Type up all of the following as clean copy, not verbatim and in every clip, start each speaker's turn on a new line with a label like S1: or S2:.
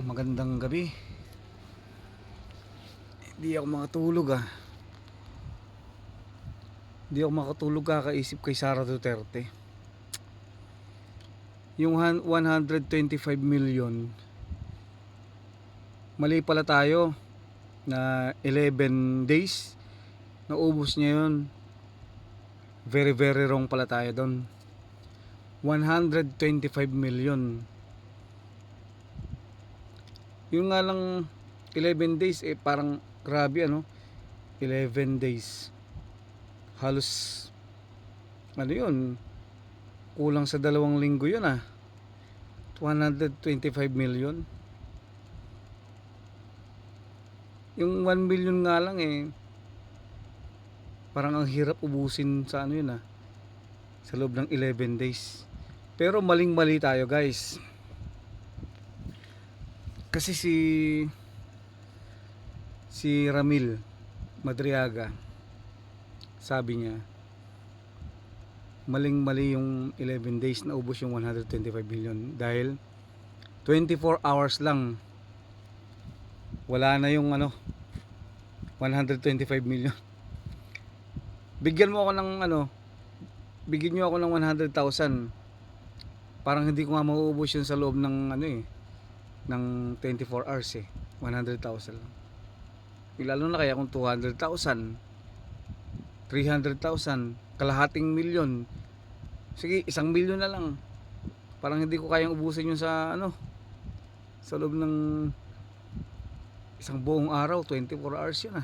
S1: Magandang gabi. Hindi ako makatulog Hindi ako makatulog kakaisip kay Sara Duterte. Yung 125 million, mali pala tayo na 11 days. Naubos niya yun. Very very wrong pala tayo doon. 125 million. Yung nga lang 11 days parang grabe 11 days. Halos yun, kulang sa 2 linggo yun 125 million. Yung 1 million nga lang parang ang hirap ubusin sa yun sa loob ng 11 days. Pero maling mali tayo guys. Kasi si Ramil Madriaga, sabi niya maling mali yung 11 days na ubos yung 125 million dahil 24 hours lang wala na yung 125 million. Bigyan mo ako ng bigyan niyo ako ng 100,000, parang hindi ko nga mauubos yun sa loob ng ng 24 hours 100,000 lang. Lalo na kaya kung 200,000, 300,000, kalahating milyon, sige 1 milyon na lang, parang hindi ko kayang ubusin yun sa sa loob ng isang buong araw. 24 hours yun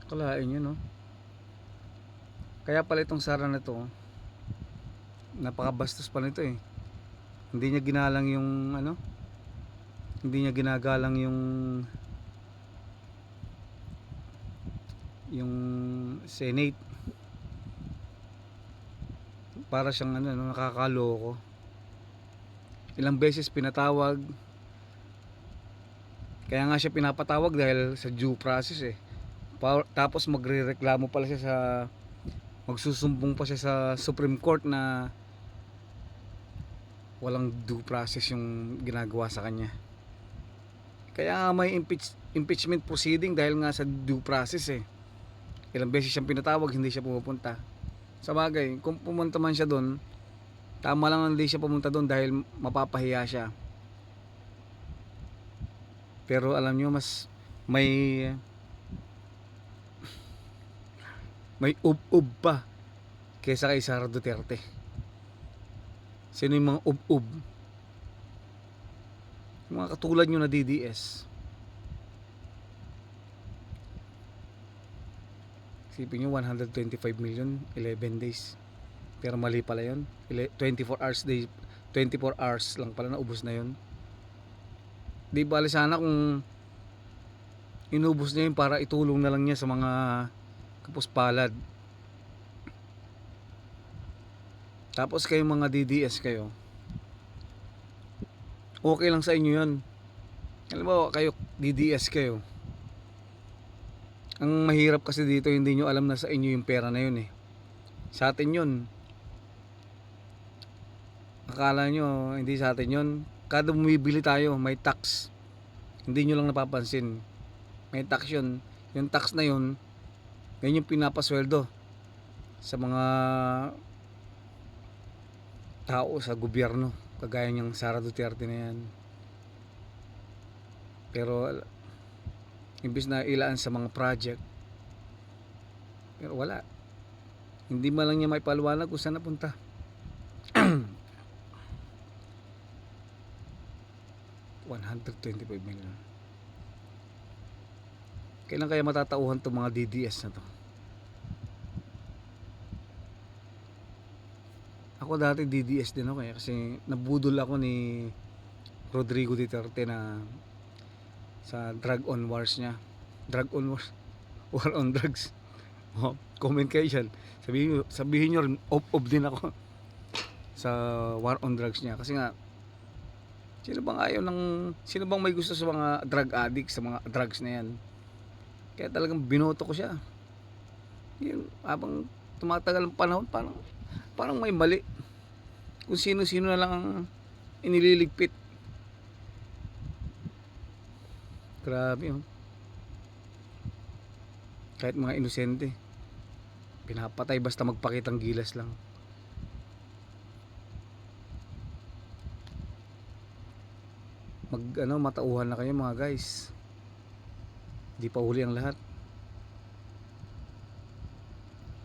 S1: kalahain yun Kaya pala itong Sara na to, napakabastos pa nito hindi niya ginalang yung hindi niya ginagalang yung Senate. Para siyang nakakaloko. Ilang beses pinatawag, kaya nga siya pinapatawag dahil sa due process tapos magrereklamo pala siya magsusumbong pa siya sa Supreme Court na walang due process yung ginagawa sa kanya. Kaya may impeachment proceeding dahil nga sa due process Ilang beses siyang pinatawag, hindi siya pumupunta. Sa bagay, kung pumunta man siya doon, tama lang hindi siya pumunta doon dahil mapapahiya siya. Pero alam nyo, mas may ub-ub pa kaysa kay Sara Duterte. Sino yung mga ub-ub? Yung mga katulad nyo na DDS. Isipin nyo, 125 million, 11 days. Pero mali pala yun. 24 hours day, 24 hours lang pala naubos na yun. Di bali sana kung inubos niya yun para itulong na lang niya sa mga kapuspalad. Tapos kayo mga DDS kayo, okay lang sa inyo yun. Alam mo, kayo DDS kayo, ang mahirap kasi dito, hindi nyo alam na sa inyo yung pera na yun sa atin yun. Akala nyo hindi sa atin yun. Kada bumibili tayo may tax, hindi nyo lang napapansin, may tax yun. Yung tax na yun, yan yung pinapasweldo sa mga tao sa gobyerno, kagaya niyang Sara Duterte na yan. Pero imbis na ilaan sa mga project, pero wala, hindi man lang niya may paliwanag kung saan napunta. 125 million. Kailan kaya matatauhan itong mga DDS na to? Ako dati DDS din ako kasi nabudol ako ni Rodrigo Duterte na sa drug on wars niya. Drug on wars, war on drugs. Comment kayo dyan, sabihin nyo off din ako sa war on drugs niya. Kasi nga, sino bang may gusto sa mga drug addict, sa mga drugs na yan? Kaya talagang binoto ko siya. Yun, habang tumatagal ang panahon, parang may mali. Kung sino-sino na lang ang inililigpit. Grabe oh. Kahit mga inosente, pinapatay basta magpakitang gilas lang. Matauhan na kayo mga guys. Di pa huli ang lahat.